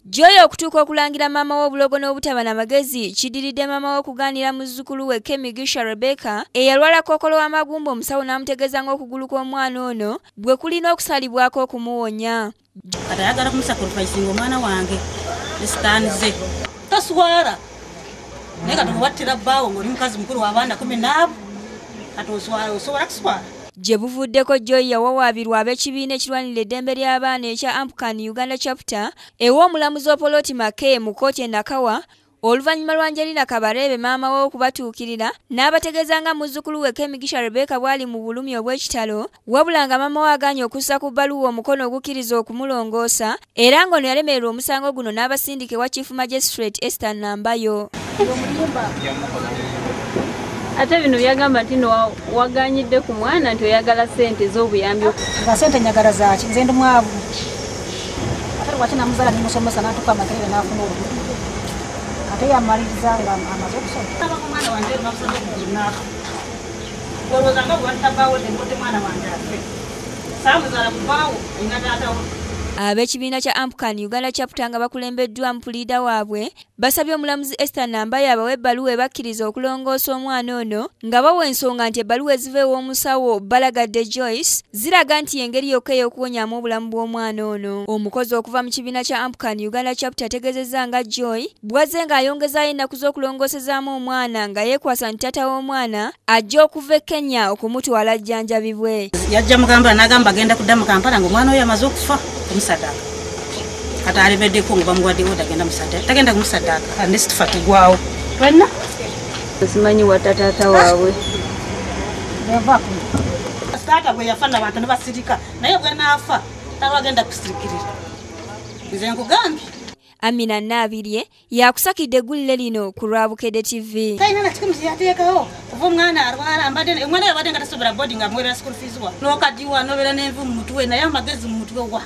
Joy okutuuka okulangira maama w'obulogo n'obutaba na magezi kidiridde maama w'okugaanira muzzukulu we Kemigisha Rebecca eyalwala kookolo w'amagumba omusawo n'amutegeeza ng'okugulu kw'omwana ono bwe kulina okusalibwako okumuwonya. Kati ayagala kumusakurifaisinga omwana wange esitaanize toswala naye kati omuwattira bbaawo ng'oli mukazi mukulu w'abaana 10 kati osobola kuswala. Gye buvuddeko Joy yawawaabirwa ab'ekibiina ekirwanira eddembe ly'abaana ekya Ampukan Uganda Chapter ew'omulamuzi Opoloti Make mu kkooti e Nakawa oluvannyuma lwa Angelina Kabarebe maama we okubatuukirira n'abategeeza nga muzzukulu we Kemigisha Rebecca bw'ali mu bulumi obw'ekitalo wabula nga maama we agaanye okussa ku bbaluwa omukono ogukkiriza okumulongoosa era ng'ono yalemererwa omusango guno n'abasindike wa Chief Magistrate Esther Nambayo. Ate bino byagamba nti waganyidde ku mwana nti oyagala ssente z'obuyambi. Nga ssente njagala zaaki nze ndi mwavu. Ate lwaki namuzaala nimusomesa n'atuuka Makerere n'afuna obululu. Ate yamaliriza nga amaze okusoma. Omwana wange nakusoma okunaaka. Olowooza nga bw'atabbaawo enkote mwana wange afe. Saamuzaala kubaawo nga taatawo. Ab'ekibiina kya Ampukan Uganda Chapter nga bakulembeddwa puliida waabwe basabye omulamuzi Esther Nambayo abawe ebbaluwa ebakkiriza okulongoosa omwana ono nga bawa ensonga nti ebbaluwa eziva ew'omusawo Balagadde Joyce ziraga nti engeri yokka ey'okuwonyaamu obulamu bw'omwana ono. Omukozi okuva mu kibiina kya Ampukan Uganda Chapter ategeezezza nga Joy bw'azze ng'ayongezaayo ennaku z'okulongoosezaamu omwana nga yeekwasa nti taata w'omwana ajja okuva e Kenya okumutwala ajjanjabibwe. Yajja mu Kampala n'agamba agenda kudda mu Kampala ng'omwana oyo amaze okufa. Musadaka kati alemeddeko nga bamuwaddewo tagenda musadaka tagenda kumusadaka anesi tufa tugwawo wenna simanyi watataata waabwe taata bwe yafa n'abantu ne basirika naye bwe naafa talwagenda kusirikirira nze nkugambye. Amina Nabirye yakusakidde eggulire lino ku Lwabukedde TV. Talina na kimu kyeyateekawo kuva omwana arwala omwana yabadde nga tasobola boarding nga amuwerera school fees wa n'okaddiwa n'obeera n'envu mu mutwe naye amagezi mu mutwe wa